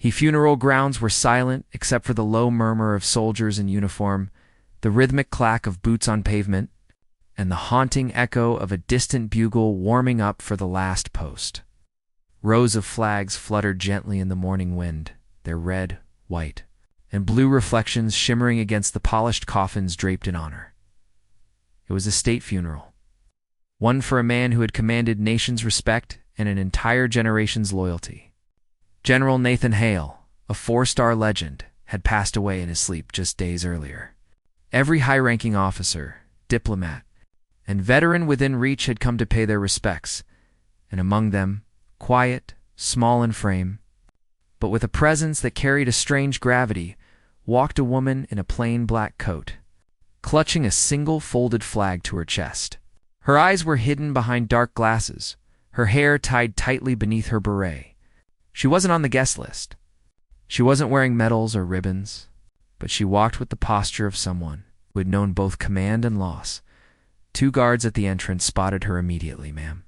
Funeral grounds were silent except for the low murmur of soldiers in uniform, the rhythmic clack of boots on pavement, and the haunting echo of a distant bugle warming up for the last post. Rows of flags fluttered gently in the morning wind, their red, white, and blue reflections shimmering against the polished coffins draped in honor. It was a state funeral, one for a man who had commanded nations' respect and an entire generation's loyalty. General Nathan Hale, a 4-star legend, had passed away in his sleep just days earlier. Every high-ranking officer, diplomat, and veteran within reach had come to pay their respects, and among them, quiet, small in frame, but with a presence that carried a strange gravity, walked a woman in a plain black coat, clutching a single folded flag to her chest. Her eyes were hidden behind dark glasses, her hair tied tightly beneath her beret. She wasn't on the guest list. She wasn't wearing medals or ribbons, but she walked with the posture of someone who had known both command and loss. 2 guards at the entrance spotted her immediately. "Ma'am,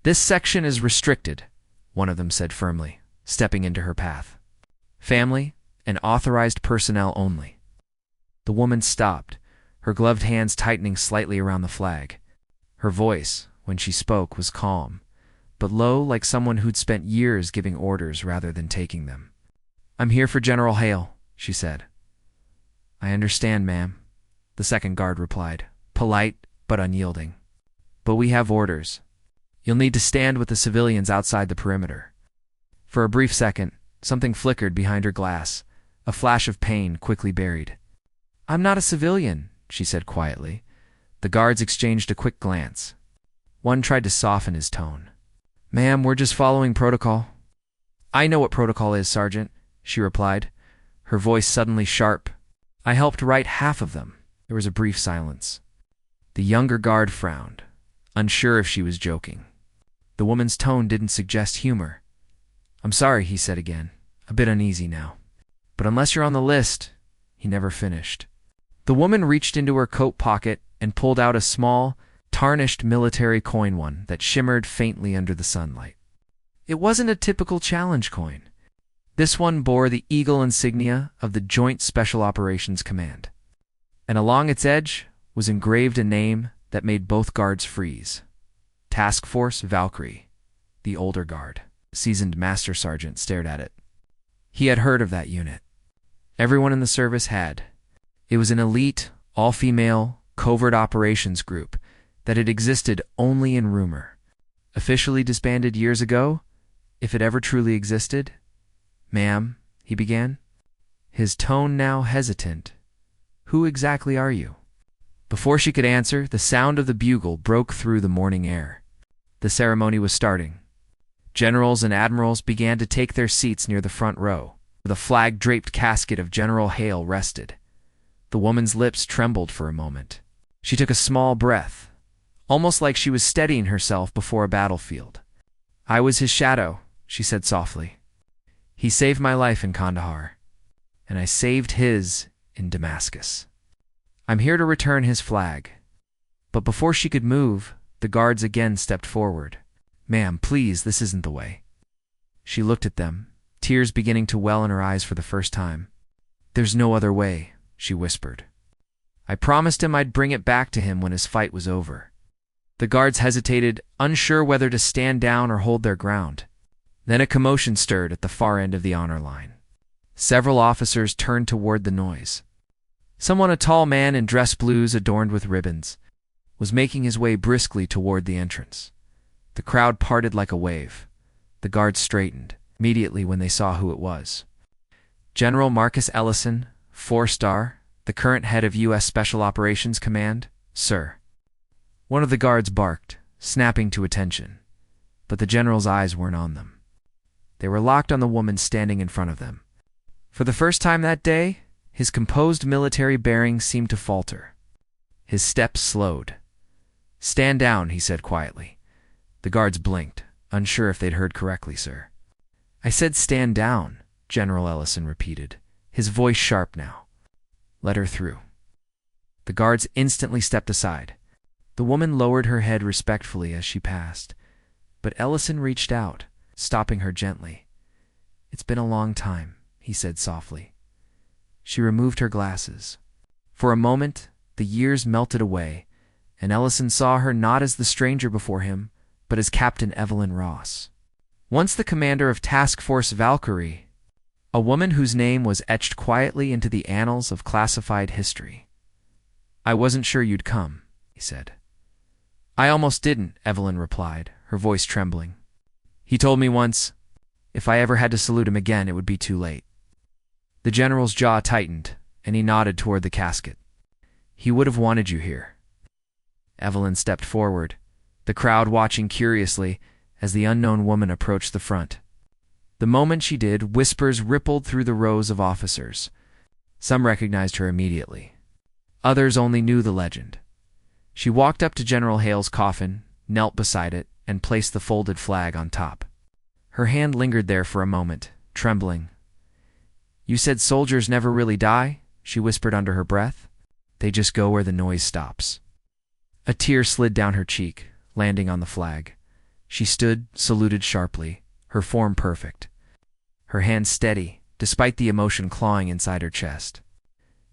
this section is restricted," one of them said firmly, stepping into her path. "Family and authorized personnel only." The woman stopped, her gloved hands tightening slightly around the flag. Her voice, when she spoke, was calm, but low, like someone who'd spent years giving orders rather than taking them. "I'm here for General Hale," she said. "I understand, ma'am," the second guard replied, polite but unyielding. "But we have orders. You'll need to stand with the civilians outside the perimeter." For a brief second, something flickered behind her glass, a flash of pain quickly buried. "I'm not a civilian," she said quietly. The guards exchanged a quick glance. One tried to soften his tone. "Ma'am, we're just following protocol." "I know what protocol is, Sergeant," she replied, her voice suddenly sharp. "I helped write half of them." There was a brief silence. The younger guard frowned, unsure if she was joking. The woman's tone didn't suggest humor. "I'm sorry," he said again, a bit uneasy now. "But unless you're on the list," he never finished. The woman reached into her coat pocket and pulled out a small, tarnished military coin, one that shimmered faintly under the sunlight. It wasn't a typical challenge coin. This one bore the eagle insignia of the Joint Special Operations Command, and along its edge was engraved a name that made both guards freeze. Task Force Valkyrie. The older guard, seasoned master sergeant, stared at it. He had heard of that unit. Everyone in the service had. It was an elite, all-female, covert operations group that had existed only in rumor. Officially disbanded years ago, if it ever truly existed. "Ma'am," he began, his tone now hesitant. "Who exactly are you?" Before she could answer, the sound of the bugle broke through the morning air. The ceremony was starting. Generals and admirals began to take their seats near the front row, where the flag-draped casket of General Hale rested. The woman's lips trembled for a moment. She took a small breath, almost like she was steadying herself before a battlefield. "I was his shadow," she said softly. "He saved my life in Kandahar, and I saved his in Damascus. I'm here to return his flag." But before she could move, the guards again stepped forward. "Ma'am, please, this isn't the way." She looked at them, tears beginning to well in her eyes for the first time. "There's no other way," she whispered. "I promised him I'd bring it back to him when his fight was over." The guards hesitated, unsure whether to stand down or hold their ground. Then a commotion stirred at the far end of the honor line. Several officers turned toward the noise. Someone, a tall man in dress blues adorned with ribbons, was making his way briskly toward the entrance. The crowd parted like a wave. The guards straightened immediately when they saw who it was. General Marcus Ellison, 4-star, the current head of U.S. Special Operations Command, sir. One of the guards barked, snapping to attention, but the general's eyes weren't on them. They were locked on the woman standing in front of them. For the first time that day, his composed military bearing seemed to falter. His steps slowed. "Stand down," he said quietly. The guards blinked, unsure if they'd heard correctly, sir. "I said stand down," General Ellison repeated, his voice sharp now. "Let her through." The guards instantly stepped aside. The woman lowered her head respectfully as she passed, but Ellison reached out, stopping her gently. "It's been a long time," he said softly. She removed her glasses. For a moment, the years melted away, and Ellison saw her not as the stranger before him, but as Captain Evelyn Ross. Once the commander of Task Force Valkyrie, a woman whose name was etched quietly into the annals of classified history. "I wasn't sure you'd come," he said. "I almost didn't," Evelyn replied, her voice trembling. "He told me once, if I ever had to salute him again, it would be too late." The general's jaw tightened, and he nodded toward the casket. "He would have wanted you here." Evelyn stepped forward, the crowd watching curiously as the unknown woman approached the front. The moment she did, whispers rippled through the rows of officers. Some recognized her immediately. Others only knew the legend. She walked up to General Hale's coffin, knelt beside it, and placed the folded flag on top. Her hand lingered there for a moment, trembling. "You said soldiers never really die?" she whispered under her breath. "They just go where the noise stops." A tear slid down her cheek, landing on the flag. She stood, saluted sharply, her form perfect, her hand steady, despite the emotion clawing inside her chest.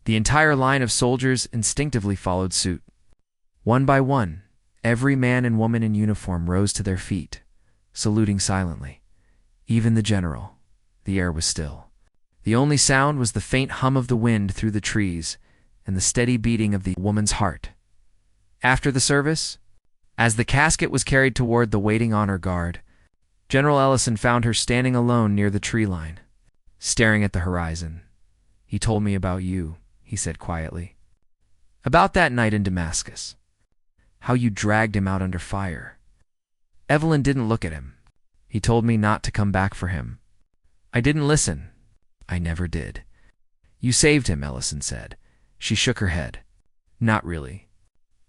The entire line of soldiers instinctively followed suit. One by one, every man and woman in uniform rose to their feet, saluting silently. Even the general. The air was still. The only sound was the faint hum of the wind through the trees and the steady beating of the woman's heart. After the service, as the casket was carried toward the waiting honor guard, General Ellison found her standing alone near the tree line, staring at the horizon. "He told me about you," he said quietly. "About that night in Damascus. How you dragged him out under fire." Evelyn didn't look at him. "He told me not to come back for him. I didn't listen. I never did." "You saved him," Ellison said. She shook her head. "Not really.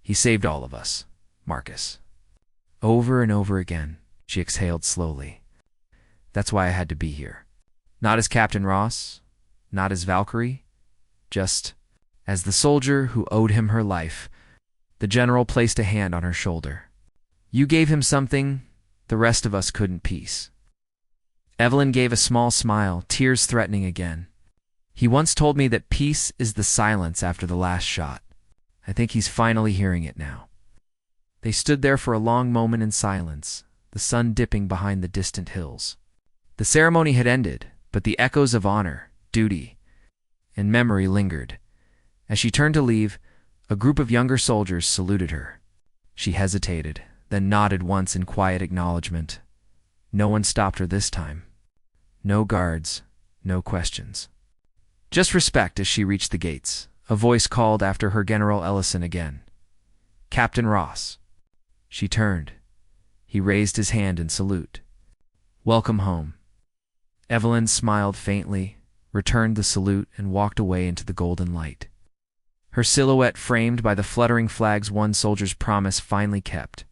He saved all of us, Marcus." Over and over again, she exhaled slowly. "That's why I had to be here. Not as Captain Ross, not as Valkyrie, just as the soldier who owed him her life." The general placed a hand on her shoulder. "You gave him something the rest of us couldn't piece." Evelyn gave a small smile, tears threatening again. "He once told me that peace is the silence after the last shot. I think he's finally hearing it now." They stood there for a long moment in silence, the sun dipping behind the distant hills. The ceremony had ended, but the echoes of honor, duty, and memory lingered. As she turned to leave, a group of younger soldiers saluted her. She hesitated, then nodded once in quiet acknowledgement. No one stopped her this time. No guards, no questions. Just respect. As she reached the gates, a voice called after her General Ellison again. "Captain Ross." She turned. He raised his hand in salute. "Welcome home." Evelyn smiled faintly, returned the salute, and walked away into the golden light. Her silhouette framed by the fluttering flags one soldier's promise finally kept.